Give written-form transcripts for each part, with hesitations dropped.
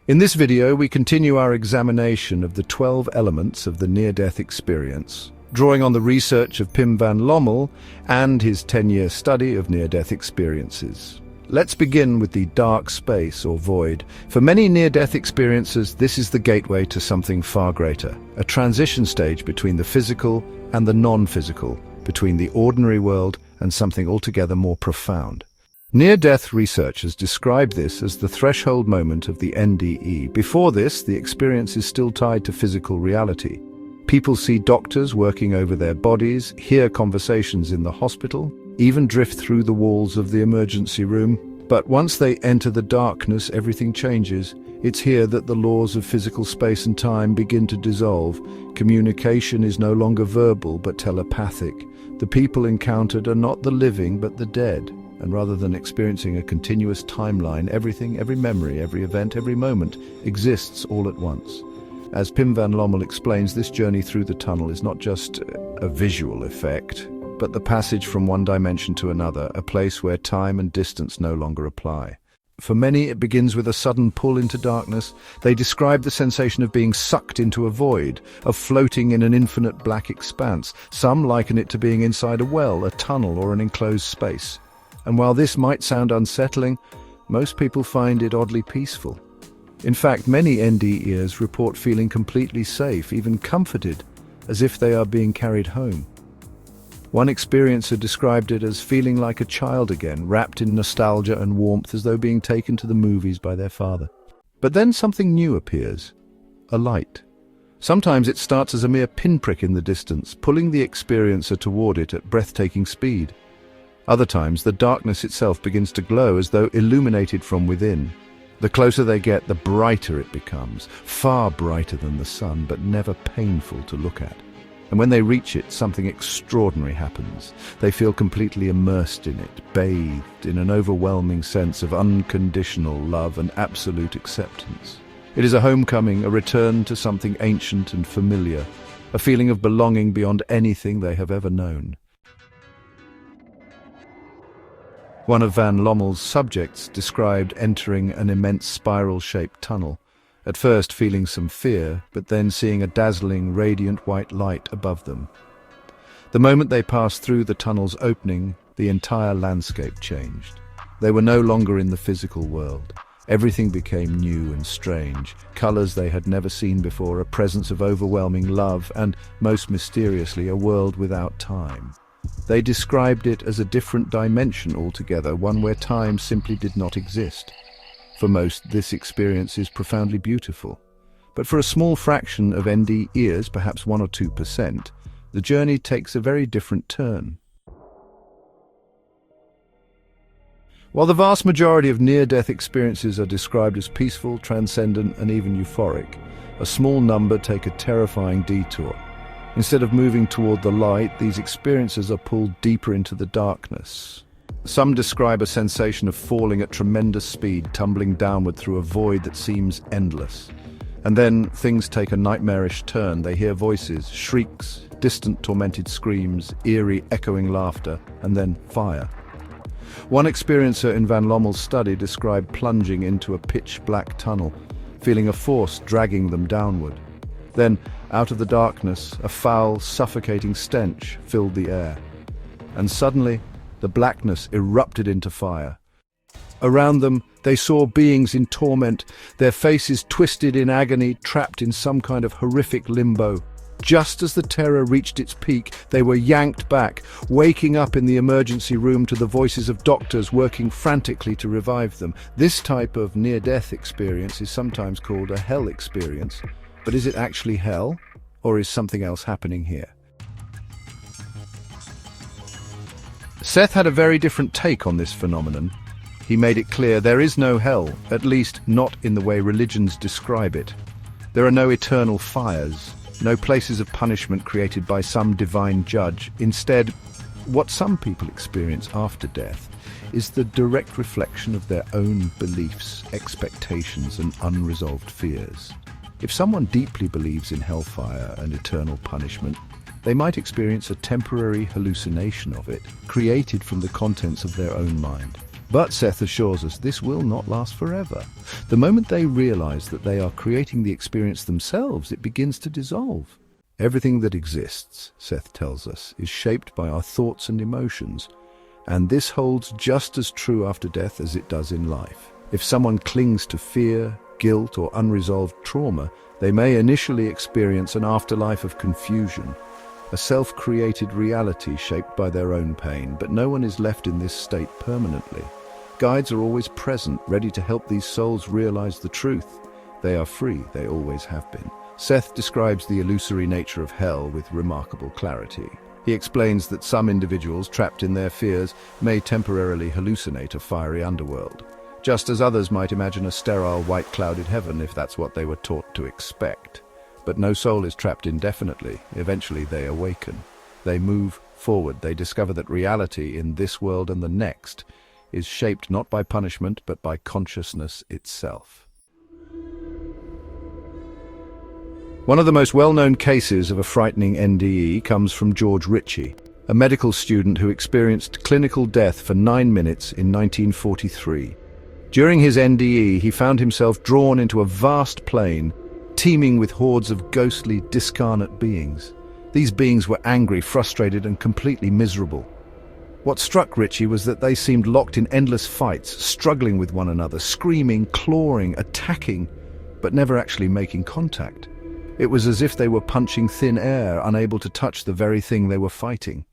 In this video, we continue our examination of the 12 elements of the near-death experience, drawing on the research of Pim van Lommel and his 10-year study of near-death experiences. Let's begin with the dark space or void. For many near-death experiences, this is the gateway to something far greater, a transition stage between the physical and the non-physical, between the ordinary world and something altogether more profound. Near-death researchers describe this as the threshold moment of the NDE. Before this, the experience is still tied to physical reality. People see doctors working over their bodies, hear conversations in the hospital, even drift through the walls of the emergency room. But once they enter the darkness, everything changes. It's here that the laws of physical space and time begin to dissolve. Communication is no longer verbal but telepathic. The people encountered are not the living but the dead. And rather than experiencing a continuous timeline, everything, every memory, every event, every moment exists all at once. As Pim van Lommel explains, this journey through the tunnel is not just a visual effect, but the passage from one dimension to another, a place where time and distance no longer apply. For many, it begins with a sudden pull into darkness. They describe the sensation of being sucked into a void, of floating in an infinite black expanse. Some liken it to being inside a well, a tunnel, or an enclosed space. And while this might sound unsettling, most people find it oddly peaceful. In fact, many NDEers report feeling completely safe, even comforted, as if they are being carried home. One experiencer described it as feeling like a child again, wrapped in nostalgia and warmth as though being taken to the movies by their father. But then something new appears, a light. Sometimes it starts as a mere pinprick in the distance, pulling the experiencer toward it at breathtaking speed. Other times, the darkness itself begins to glow as though illuminated from within. The closer they get, the brighter it becomes, far brighter than the sun, but never painful to look at. And when they reach it, something extraordinary happens. They feel completely immersed in it, bathed in an overwhelming sense of unconditional love and absolute acceptance. It is a homecoming, a return to something ancient and familiar, a feeling of belonging beyond anything they have ever known. One of van Lommel's subjects described entering an immense spiral-shaped tunnel, at first feeling some fear, but then seeing a dazzling, radiant white light above them. The moment they passed through the tunnel's opening, the entire landscape changed. They were no longer in the physical world. Everything became new and strange, colors they had never seen before, a presence of overwhelming love, and, most mysteriously, a world without time. They described it as a different dimension altogether, one where time simply did not exist. For most, this experience is profoundly beautiful. But for a small fraction of NDEers, perhaps 1 or 2%, the journey takes a very different turn. While the vast majority of near-death experiences are described as peaceful, transcendent, and even euphoric, a small number take a terrifying detour. Instead of moving toward the light, these experiences are pulled deeper into the darkness. Some describe a sensation of falling at tremendous speed, tumbling downward through a void that seems endless. And then things take a nightmarish turn. They hear voices, shrieks, distant tormented screams, eerie echoing laughter, and then fire. One experiencer in van Lommel's study described plunging into a pitch-black tunnel, feeling a force dragging them downward. Then, out of the darkness, a foul, suffocating stench filled the air. And suddenly, the blackness erupted into fire. Around them, they saw beings in torment, their faces twisted in agony, trapped in some kind of horrific limbo. Just as the terror reached its peak, they were yanked back, waking up in the emergency room to the voices of doctors working frantically to revive them. This type of near-death experience is sometimes called a hell experience. But is it actually hell, or is something else happening here? Seth had a very different take on this phenomenon. He made it clear there is no hell, at least not in the way religions describe it. There are no eternal fires, no places of punishment created by some divine judge. Instead, what some people experience after death is the direct reflection of their own beliefs, expectations, and unresolved fears. If someone deeply believes in hellfire and eternal punishment, they might experience a temporary hallucination of it, created from the contents of their own mind. But Seth assures us this will not last forever. The moment they realize that they are creating the experience themselves, it begins to dissolve. Everything that exists, Seth tells us, is shaped by our thoughts and emotions, and this holds just as true after death as it does in life. If someone clings to fear, guilt, or unresolved trauma, they may initially experience an afterlife of confusion, a self-created reality shaped by their own pain, but no one is left in this state permanently. Guides are always present, ready to help these souls realize the truth. They are free, they always have been. Seth describes the illusory nature of hell with remarkable clarity. He explains that some individuals trapped in their fears may temporarily hallucinate a fiery underworld, just as others might imagine a sterile, white-clouded heaven if that's what they were taught to expect. But no soul is trapped indefinitely. Eventually they awaken. They move forward. They discover that reality in this world and the next is shaped not by punishment but by consciousness itself. One of the most well-known cases of a frightening NDE comes from George Ritchie, a medical student who experienced clinical death for 9 minutes in 1943. During his NDE, he found himself drawn into a vast plain teeming with hordes of ghostly, discarnate beings. These beings were angry, frustrated, and completely miserable. What struck Ritchie was that they seemed locked in endless fights, struggling with one another, screaming, clawing, attacking, but never actually making contact. It was as if they were punching thin air, unable to touch the very thing they were fighting.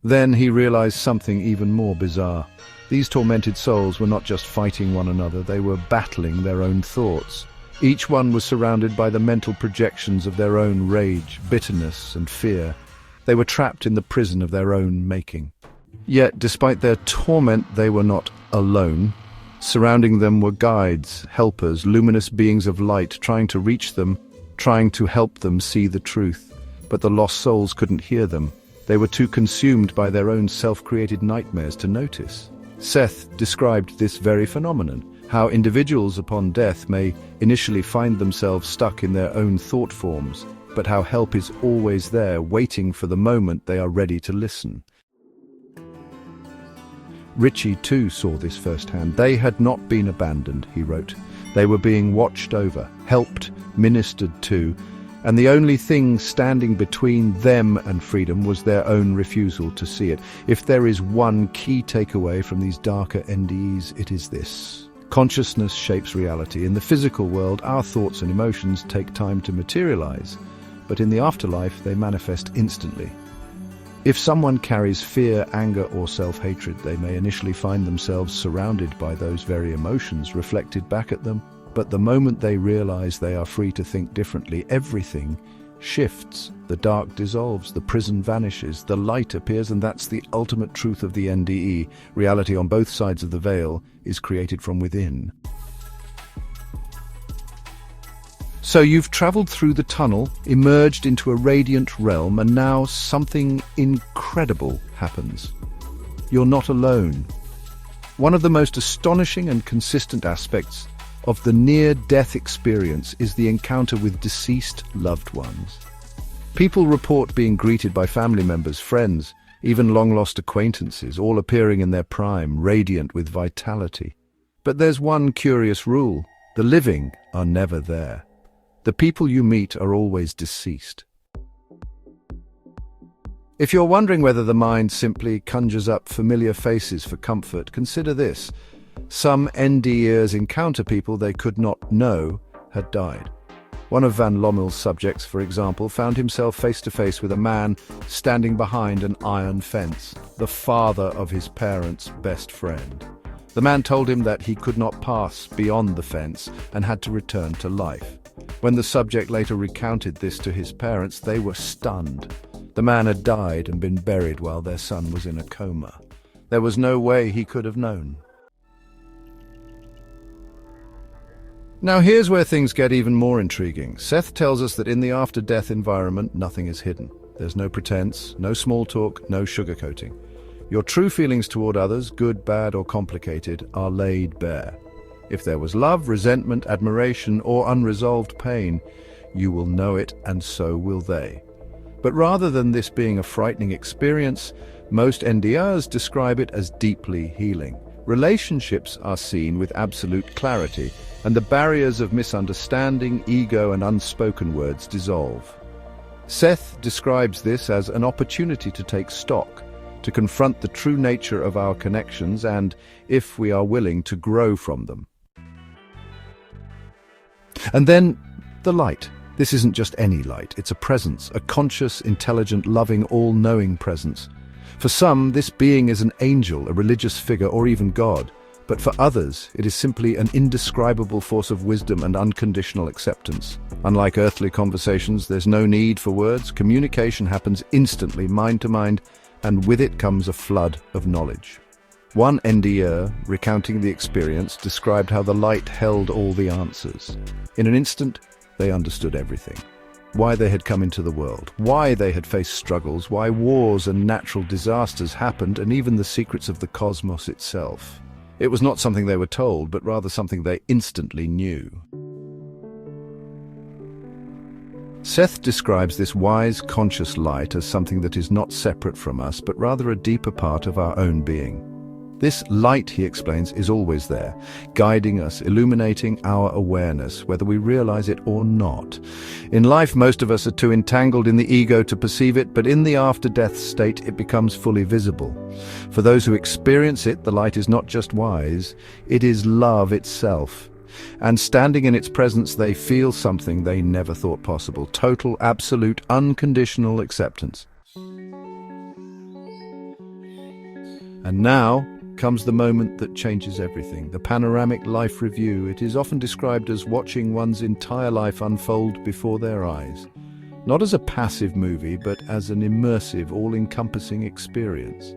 Then he realized something even more bizarre. These tormented souls were not just fighting one another, they were battling their own thoughts. Each one was surrounded by the mental projections of their own rage, bitterness, and fear. They were trapped in the prison of their own making. Yet, despite their torment, they were not alone. Surrounding them were guides, helpers, luminous beings of light, trying to reach them, trying to help them see the truth. But the lost souls couldn't hear them. They were too consumed by their own self-created nightmares to notice. Seth described this very phenomenon, how individuals upon death may initially find themselves stuck in their own thought forms, but how help is always there, waiting for the moment they are ready to listen. Ritchie too saw this firsthand. They had not been abandoned, he wrote. They were being watched over, helped, ministered to, and the only thing standing between them and freedom was their own refusal to see it. If there is one key takeaway from these darker NDEs, it is this. Consciousness shapes reality. In the physical world, our thoughts and emotions take time to materialize, but in the afterlife, they manifest instantly. If someone carries fear, anger, or self-hatred, they may initially find themselves surrounded by those very emotions reflected back at them, but the moment they realize they are free to think differently, everything shifts. The dark dissolves, the prison vanishes, the light appears, and that's the ultimate truth of the NDE. Reality on both sides of the veil is created from within. So you've traveled through the tunnel, emerged into a radiant realm, and now something incredible happens. You're not alone. One of the most astonishing and consistent aspects of the near-death experience is the encounter with deceased loved ones. People report being greeted by family members, friends, even long-lost acquaintances, all appearing in their prime, radiant with vitality. But there's one curious rule: the living are never there. The people you meet are always deceased. If you're wondering whether the mind simply conjures up familiar faces for comfort, consider this. Some NDErs encounter people they could not know had died. One of Van Lommel's subjects, for example, found himself face-to-face with a man standing behind an iron fence, the father of his parents' best friend. The man told him that he could not pass beyond the fence and had to return to life. When the subject later recounted this to his parents, they were stunned. The man had died and been buried while their son was in a coma. There was no way he could have known. Now here's where things get even more intriguing. Seth tells us that in the after-death environment, nothing is hidden. There's no pretense, no small talk, no sugarcoating. Your true feelings toward others, good, bad, or complicated, are laid bare. If there was love, resentment, admiration, or unresolved pain, you will know it, and so will they. But rather than this being a frightening experience, most NDRs describe it as deeply healing. Relationships are seen with absolute clarity, and the barriers of misunderstanding, ego, and unspoken words dissolve. Seth describes this as an opportunity to take stock, to confront the true nature of our connections and, if we are willing, to grow from them. And then, the light. This isn't just any light, it's a presence, a conscious, intelligent, loving, all-knowing presence. For some, this being is an angel, a religious figure, or even God. But for others, it is simply an indescribable force of wisdom and unconditional acceptance. Unlike earthly conversations, there's no need for words. Communication happens instantly, mind to mind, and with it comes a flood of knowledge. One NDer, recounting the experience, described how the light held all the answers. In an instant, they understood everything. Why they had come into the world, why they had faced struggles, why wars and natural disasters happened, and even the secrets of the cosmos itself. It was not something they were told, but rather something they instantly knew. Seth describes this wise, conscious light as something that is not separate from us, but rather a deeper part of our own being. This light, he explains, is always there, guiding us, illuminating our awareness, whether we realize it or not. In life, most of us are too entangled in the ego to perceive it, but in the after-death state, it becomes fully visible. For those who experience it, the light is not just wise, it is love itself. And standing in its presence, they feel something they never thought possible: total, absolute, unconditional acceptance. And now comes the moment that changes everything, the panoramic life review. It is often described as watching one's entire life unfold before their eyes. Not as a passive movie, but as an immersive, all-encompassing experience.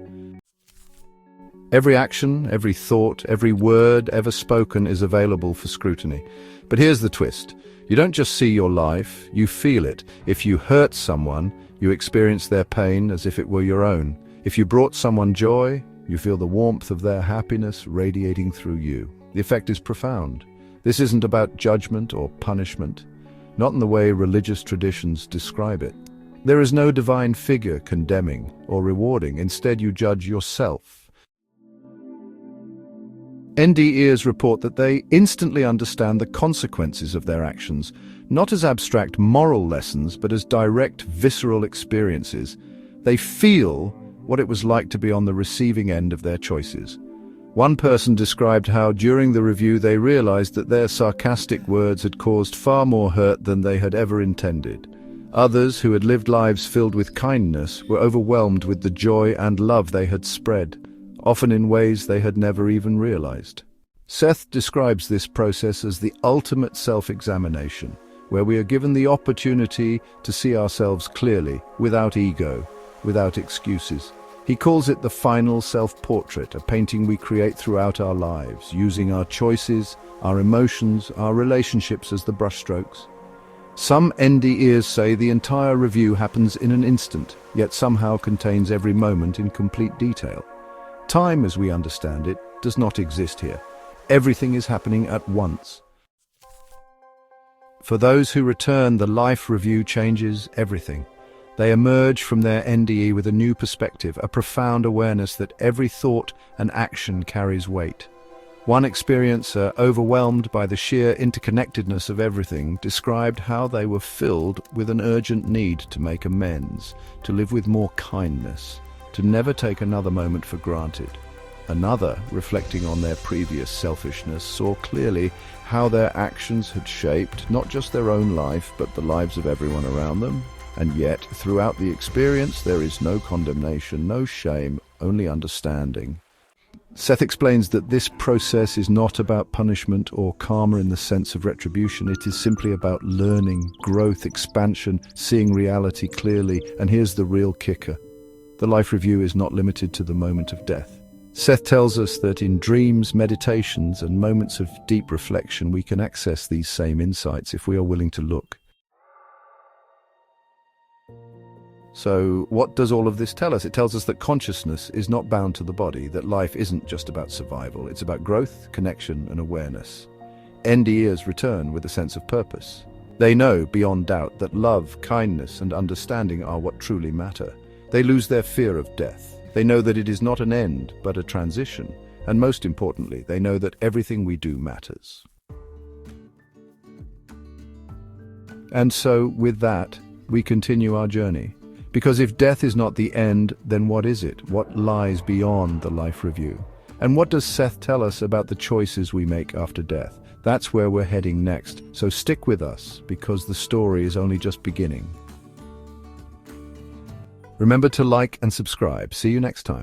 Every action, every thought, every word ever spoken is available for scrutiny. But here's the twist. You don't just see your life, you feel it. If you hurt someone, you experience their pain as if it were your own. If you brought someone joy, you feel the warmth of their happiness radiating through you. The effect is profound. This isn't about judgment or punishment, not in the way religious traditions describe it. There is no divine figure condemning or rewarding. Instead, you judge yourself. NDers report that they instantly understand the consequences of their actions, not as abstract moral lessons, but as direct, visceral experiences. They feel what it was like to be on the receiving end of their choices. One person described how during the review they realized that their sarcastic words had caused far more hurt than they had ever intended. Others, who had lived lives filled with kindness, were overwhelmed with the joy and love they had spread, often in ways they had never even realized. Seth describes this process as the ultimate self-examination, where we are given the opportunity to see ourselves clearly, without ego, without excuses. He calls it the final self-portrait, a painting we create throughout our lives, using our choices, our emotions, our relationships as the brushstrokes. Some NDers say the entire review happens in an instant, yet somehow contains every moment in complete detail. Time, as we understand it, does not exist here. Everything is happening at once. For those who return, the life review changes everything. They emerge from their NDE with a new perspective, a profound awareness that every thought and action carries weight. One experiencer, overwhelmed by the sheer interconnectedness of everything, described how they were filled with an urgent need to make amends, to live with more kindness, to never take another moment for granted. Another, reflecting on their previous selfishness, saw clearly how their actions had shaped not just their own life, but the lives of everyone around them. And yet, throughout the experience, there is no condemnation, no shame, only understanding. Seth explains that this process is not about punishment or karma in the sense of retribution. It is simply about learning, growth, expansion, seeing reality clearly. And here's the real kicker. The life review is not limited to the moment of death. Seth tells us that in dreams, meditations, and moments of deep reflection, we can access these same insights if we are willing to look. So what does all of this tell us? It tells us that consciousness is not bound to the body, that life isn't just about survival. It's about growth, connection, and awareness. NDers return with a sense of purpose. They know, beyond doubt, that love, kindness, and understanding are what truly matter. They lose their fear of death. They know that it is not an end, but a transition. And most importantly, they know that everything we do matters. And so, with that, we continue our journey. Because if death is not the end, then what is it? What lies beyond the life review? And what does Seth tell us about the choices we make after death? That's where we're heading next. So stick with us, because the story is only just beginning. Remember to like and subscribe. See you next time.